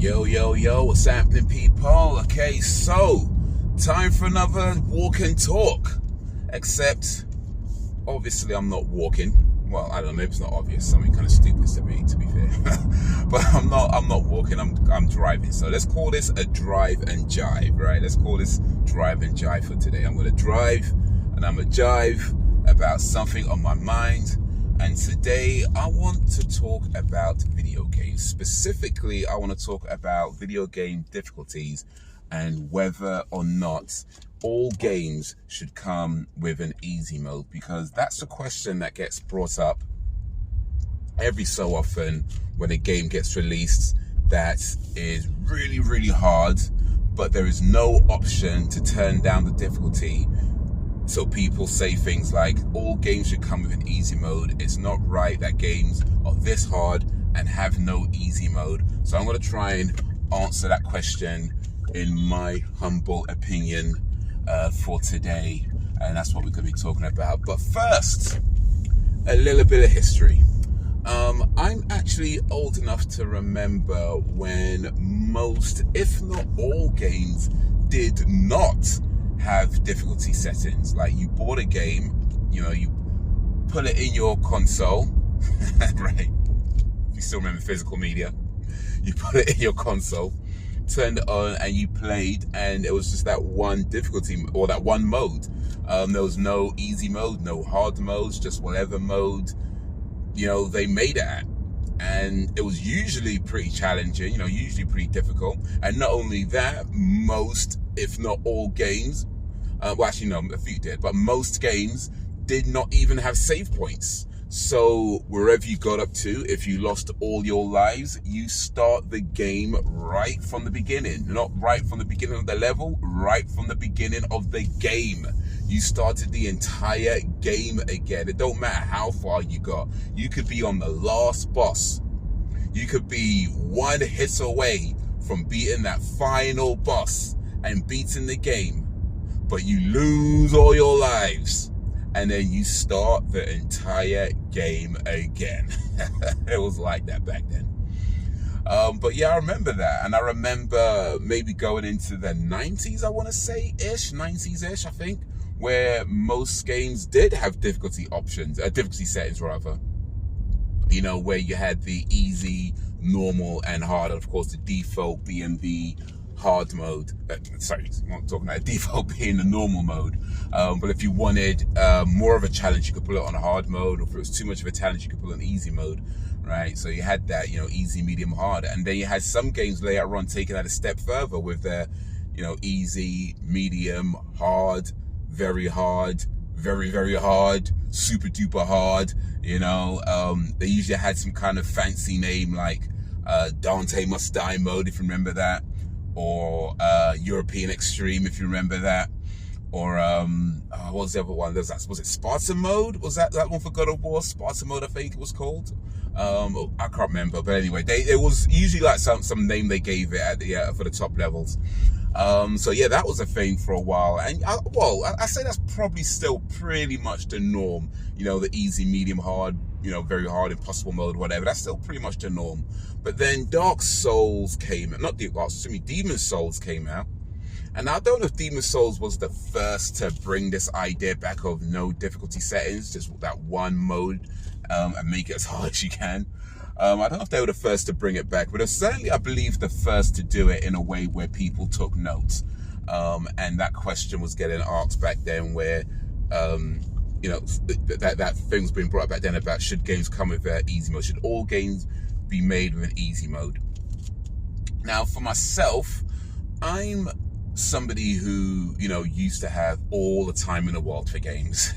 Yo, what's happening, people? Okay, so time for another walk and talk. Except, obviously, I'm not walking. Well, I don't know, maybe it's not obvious. Something kind of stupid to be fair. But I'm not walking. I'm driving. So let's call this a drive and jive, right? Let's call this drive and jive for today. I'm gonna drive and I'm gonna jive about something on my mind. And today I want to talk about video games. Specifically, I want to talk about video game difficulties and whether or not all games should come with an easy mode, because that's a question that gets brought up every so often when a game gets released that is really, really hard, but there is no option to turn down the difficulty. So people say things like, all games should come with an easy mode. It's not right that games are this hard and have no easy mode. So I'm going to try and answer that question in my humble opinion for today. And that's what we're going to be talking about. But first, a little bit of history. I'm actually old enough to remember when most, if not all games, did not have difficulty settings. Like, you bought a game, you put it in your console, right? If you still remember physical media, you put it in your console, turned it on, and you played, and it was just that one difficulty or that one mode. There was no easy mode, no hard modes, just whatever mode they made it at. And it was usually pretty challenging, usually pretty difficult. And not only that, most, if not all games, well, actually, no, a few did, but most games did not even have save points. So wherever you got up to, if you lost all your lives, you start the game right from the beginning. Not right from the beginning of the level, right from the beginning of the game. You started the entire game again. It don't matter how far you got. You could be on the last boss. You could be one hit away from beating that final boss and beating the game, but you lose all your lives, and then you start the entire game again. It was like that back then. But yeah, I remember that. And I remember maybe going into the 90s, I want to say, 90s-ish, I think, where most games did have difficulty options, difficulty settings rather. Where you had the easy, normal, and hard, and of course the default being the hard mode. Sorry, I'm not talking about default being the normal mode. But if you wanted more of a challenge, you could put it on a hard mode, or if it was too much of a challenge, you could put it on easy mode, right? So you had that, easy, medium, hard. And then you had some games later on taking that a step further with their, easy, medium, hard, very, very hard, super duper hard. They usually had some kind of fancy name like Dante Must Die mode, if you remember that, or European Extreme, if you remember that, or what was the other one? Was it Spartan mode? Was that one for God of War? Spartan mode, I think it was called. I can't remember, but anyway, it was usually like some name they gave it at for the top levels. So yeah, that was a thing for a while, and I say that's probably still pretty much the norm. The easy, medium, hard, very hard, impossible mode, whatever. That's still pretty much the norm. But then Demon's Souls came out, and I don't know if Demon's Souls was the first to bring this idea back of no difficulty settings, just that one mode, and make it as hard as you can. I don't know if they were the first to bring it back, but they're certainly, I believe, the first to do it in a way where people took notes. And that question was getting asked back then where, that thing was being brought up back then about, should games come with easy mode? Should all games be made with an easy mode? Now, for myself, I'm somebody who, used to have all the time in the world for games.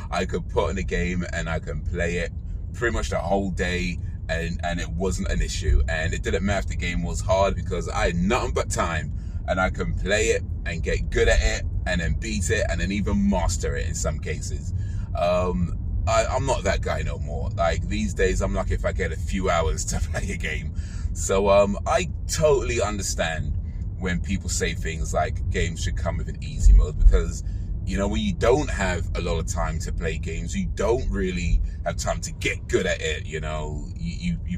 I could put in a game and I can play it pretty much the whole day, and it wasn't an issue, and it didn't matter if the game was hard, because I had nothing but time, and I can play it and get good at it, and then beat it, and then even master it in some cases. I'm not that guy no more. Like, these days, I'm lucky if I get a few hours to play a game. So I totally understand when people say things like games should come with an easy mode, because when you don't have a lot of time to play games, you don't really have time to get good at it. You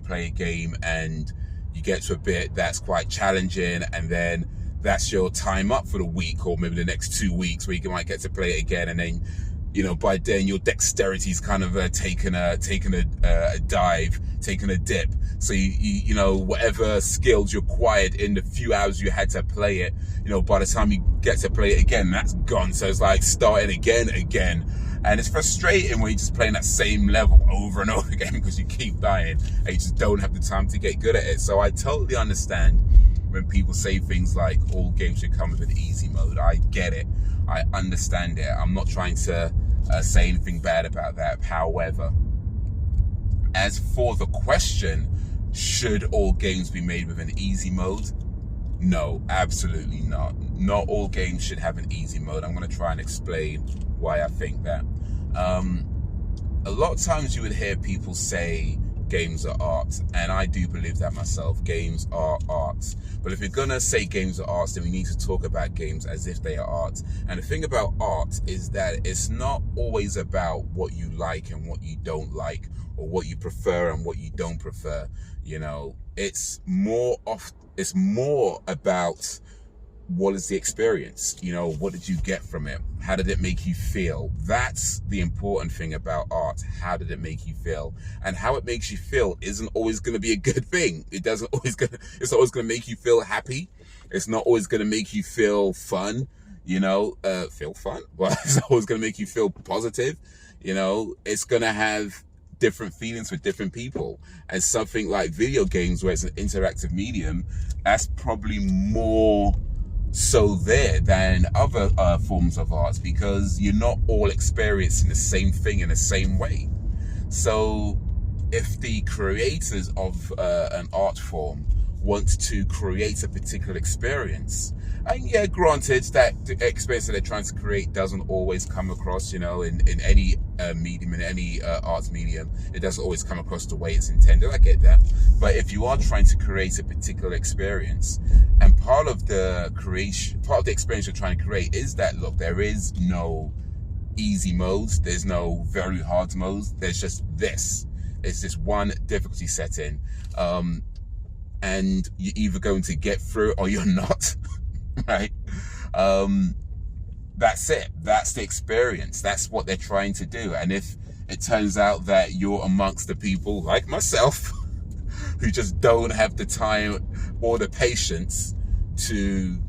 play a game and you get to a bit that's quite challenging, and then that's your time up for the week, or maybe the next 2 weeks, where you might get to play it again, and then, you know, by then your dexterity's kind of taken a dive, taken a dip. So you know, whatever skills you acquired in the few hours you had to play it, you know, by the time you get to play it again, that's gone. So it's like starting again. And it's frustrating when you're just playing that same level over and over again, because you keep dying and you just don't have the time to get good at it. So I totally understand when people say things like all games should come with an easy mode. I get it. I understand it. I'm not trying to say anything bad about that. However, as for the question, should all games be made with an easy mode? No, absolutely not. Not all games should have an easy mode. I'm going to try and explain why I think that. A lot of times you would hear people say games are art, and I do believe that myself. Games are art. But if you're gonna say games are art, then we need to talk about games as if they are art. And the thing about art is that it's not always about what you like and what you don't like, or what you prefer and what you don't prefer. You know, it's more about what is the experience? You know, what did you get from it? How did it make you feel? That's the important thing about art. How did it make you feel? And how it makes you feel isn't always going to be a good thing. It's always going to make you feel happy. It's not always going to make you feel fun, you know, feel fun. Well, it's always going to make you feel positive. You know, it's going to have different feelings for different people. And something like video games, where it's an interactive medium, that's probably more so there than other forms of art, because you're not all experiencing the same thing in the same way. So if the creators of an art form want to create a particular experience, and yeah, granted that the experience that they're trying to create doesn't always come across, you know, in any medium, in any arts medium, it doesn't always come across the way it's intended. I get that. But if you are trying to create a particular experience, and part of the experience you're trying to create is that, look, there is no easy modes, there's no very hard modes, there's just this. It's just one difficulty setting, and you're either going to get through it or you're not. Right? That's it. That's the experience. That's what they're trying to do. And if it turns out that you're amongst the people like myself who just don't have the time or the patience to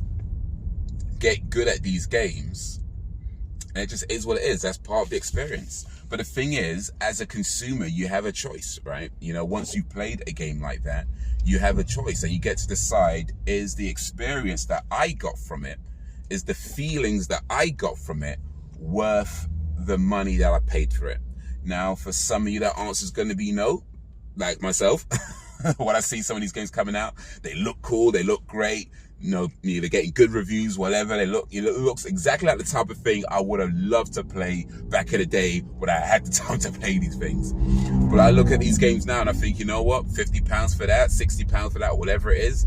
get good at these games, and it just is what it is. That's part of the experience. But the thing is, as a consumer, you have a choice, right? You know, once you've played a game like that, you have a choice, and you get to decide, is the experience that I got from it, is the feelings that I got from it worth the money that I paid for it? Now, for some of you, that answer is going to be no, like myself. When I see some of these games coming out, they look cool, they look great, you know, they're getting good reviews, whatever. It looks exactly like the type of thing I would have loved to play back in the day when I had the time to play these things. But I look at these games now and I think, you know what, £50 for that, £60 for that, whatever it is,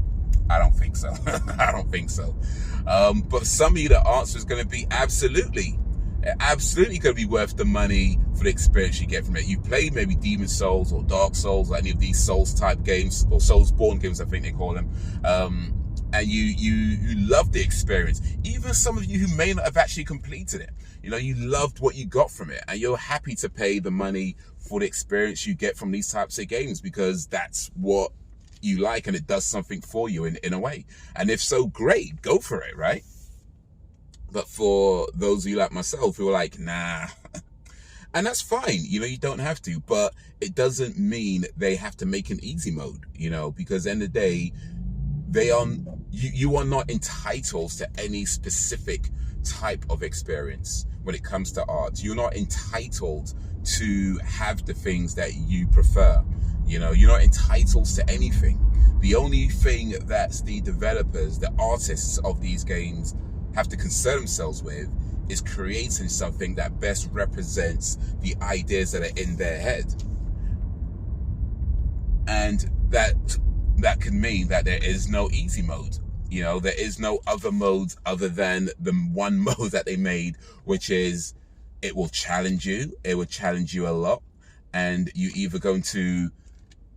I don't think so. I don't think so. But some of you, the answer is going to be absolutely going to be worth the money for the experience you get from it. You played maybe Demon Souls or Dark Souls, or any of these Souls type games, or Soulsborne games, I think they call them. And you love the experience. Even some of you who may not have actually completed it, you know, you loved what you got from it, and you're happy to pay the money for the experience you get from these types of games, because that's what you like and it does something for you in a way. And if so, great, go for it, right? But for those of you like myself who are like, nah, and that's fine, you know, you don't have to, but it doesn't mean they have to make an easy mode, you know, because at the end of the day, you are not entitled to any specific type of experience when it comes to art. You're not entitled to have the things that you prefer. You know, you're not entitled to anything. The only thing that the developers, the artists of these games have to concern themselves with is creating something that best represents the ideas that are in their head. And that can mean that there is no easy mode. You know, there is no other modes other than the one mode that they made, which is it will challenge you. It will challenge you a lot. And you're either going to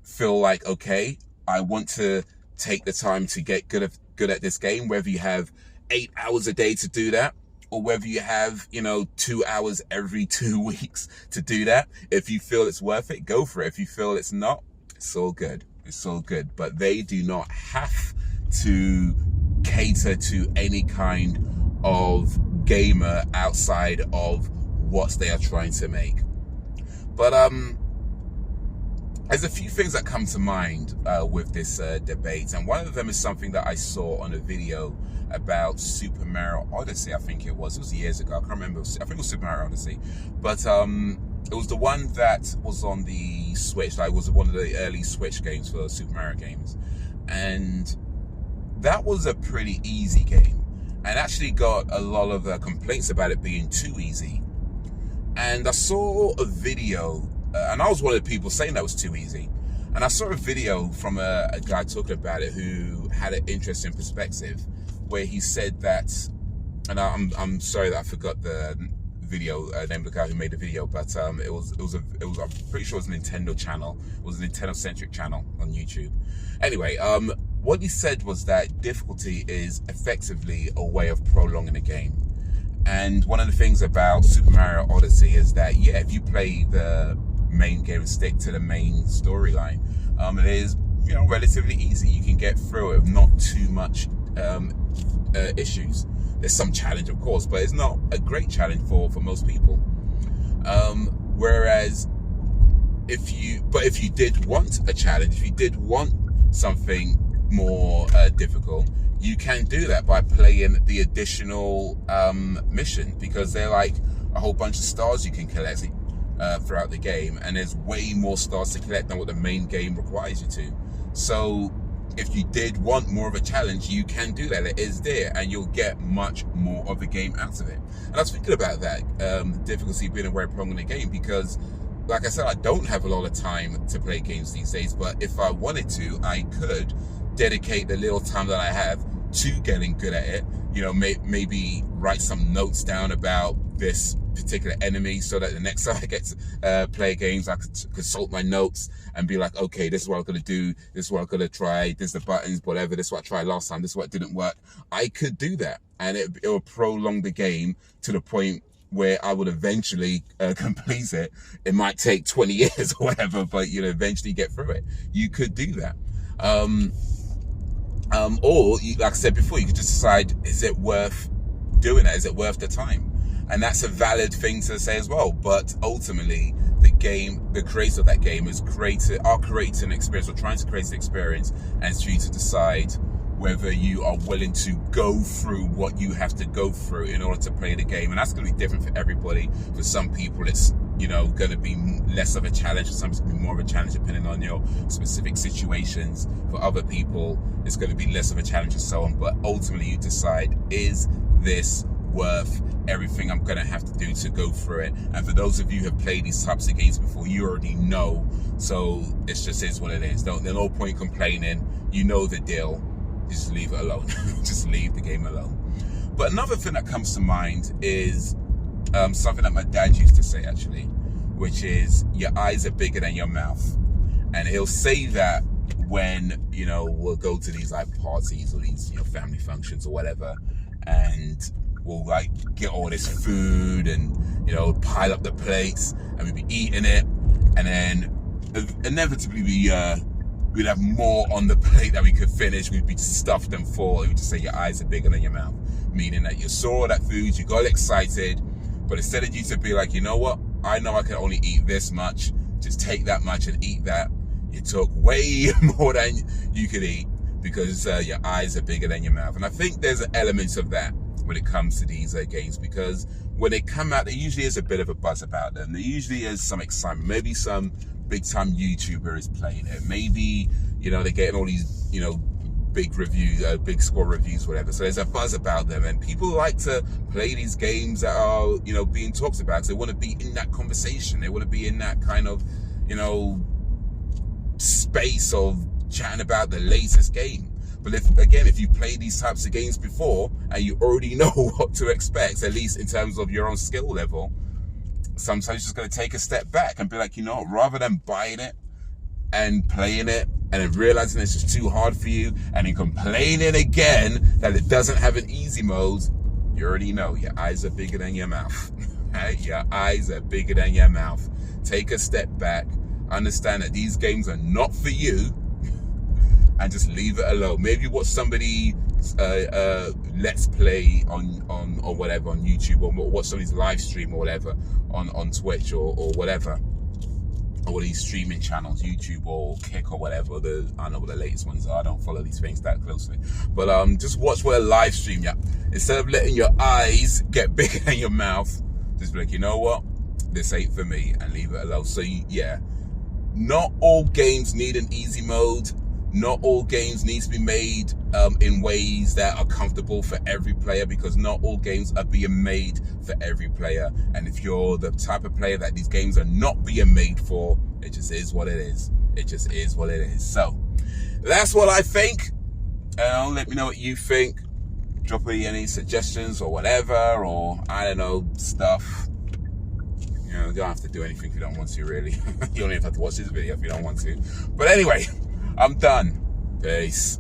feel like, okay, I want to take the time to get good at this game, whether you have 8 hours a day to do that, or whether you have, 2 hours every 2 weeks to do that. If you feel it's worth it, go for it. If you feel it's not, it's all good. It's all good. But they do not have to cater to any kind of gamer outside of what they are trying to make. But there's a few things that come to mind with this debate, and one of them is something that I saw on a video about Super Mario Odyssey. I think it was years ago. I can't remember. I think it was Super Mario Odyssey, but it was the one that was on the Switch. Like, it was one of the early Switch games for Super Mario games, and that was a pretty easy game, and actually got a lot of complaints about it being too easy. And I saw a video, and I was one of the people saying that was too easy. And I saw a video from a guy talking about it who had an interesting perspective, where he said that, and I'm sorry that I forgot the video name of the guy who made the video, but I'm pretty sure it was a Nintendo channel. It was a Nintendo centric channel on YouTube. Anyway, what he said was that difficulty is effectively a way of prolonging a game. And one of the things about Super Mario Odyssey is that, yeah, if you play the main game and stick to the main storyline, it is, relatively easy. You can get through it with not too much issues. There's some challenge, of course, but it's not a great challenge for most people. Whereas if you did want a challenge, if you did want something more difficult, you can do that by playing the additional mission, because they're like a whole bunch of stars you can collect throughout the game, and there's way more stars to collect than what the main game requires you to. So if you did want more of a challenge, you can do that. It is there, and you'll get much more of the game out of it. And I was thinking about that, the difficulty being a way of prolonging the game, because like I said, I don't have a lot of time to play games these days, but if I wanted to, I could dedicate the little time that I have to getting good at it. Maybe write some notes down about this particular enemy, so that the next time I get to play games, I could consult my notes and be like, okay, this is what I'm going to do, this is what I'm going to try, this is the buttons, whatever, this is what I tried last time, this is what didn't work. I could do that, and it will prolong the game to the point where I would eventually complete it. It might take 20 years or whatever, but eventually get through it. You could do that. Or like I said before, you could just decide, is it worth doing that? Is it worth the time? And that's a valid thing to say as well. But ultimately, the creator of that game are creating an experience, or trying to create an experience, and it's for you to decide whether you are willing to go through what you have to go through in order to play the game. And that's going to be different for everybody. For some people, it's going to be less of a challenge. For some, it's going to be more of a challenge depending on your specific situations. For other people, it's going to be less of a challenge and so on. But ultimately, you decide, is this worth everything I'm going to have to do to go through it? And for those of you who have played these types of games before, you already know. So it just is what it is. There's no point complaining. You know the deal. Just leave it alone. Just leave the game alone. But another thing that comes to mind is something that my dad used to say, actually, which is, your eyes are bigger than your mouth. And he'll say that when, we'll go to these like parties or these, family functions or whatever, and we'll like get all this food and, pile up the plates, and we'll be eating it, and then inevitably we'd have more on the plate that we could finish. We'd be stuffed and full. It would just say your eyes are bigger than your mouth, meaning that you saw that food, you got excited, but instead of you to be like, you know what, I know I can only eat this much, just take that much and eat that, you took way more than you could eat, because your eyes are bigger than your mouth. And I think there's elements of that when it comes to these games, because when they come out, there usually is a bit of a buzz about them. There usually is some excitement. Maybe some big time YouTuber is playing it. Maybe, they're getting all these, big reviews, big score reviews, whatever. So there's a buzz about them, and people like to play these games that are, being talked about. So they want to be in that conversation. They want to be in that kind of, space of chatting about the latest game. But if you play these types of games before and you already know what to expect, at least in terms of your own skill level, sometimes you're just going to take a step back and be like, rather than buying it and playing it and then realizing it's just too hard for you, and then complaining again that it doesn't have an easy mode, you already know your eyes are bigger than your mouth. Right? Your eyes are bigger than your mouth. Take a step back, understand that these games are not for you, and just leave it alone. Maybe watch somebody let's play on or whatever on YouTube, or watch somebody's live stream or whatever on Twitch or whatever, or these streaming channels, YouTube or Kick or whatever. I don't know what the latest ones are. I don't follow these things that closely, but just watch what a live stream. Yeah, instead of letting your eyes get bigger than your mouth, just be like, you know what, this ain't for me, and leave it alone. So yeah, not all games need an easy mode. Not all games need to be made in ways that are comfortable for every player, because not all games are being made for every player. And if you're the type of player that these games are not being made for, it just is what it is. It just is what it is. So that's what I think. Let me know what you think. Drop me any suggestions or whatever, or I don't know, stuff. You know, you don't have to do anything if you don't want to, really. You don't even have to watch this video if you don't want to. But anyway, I'm done. Peace.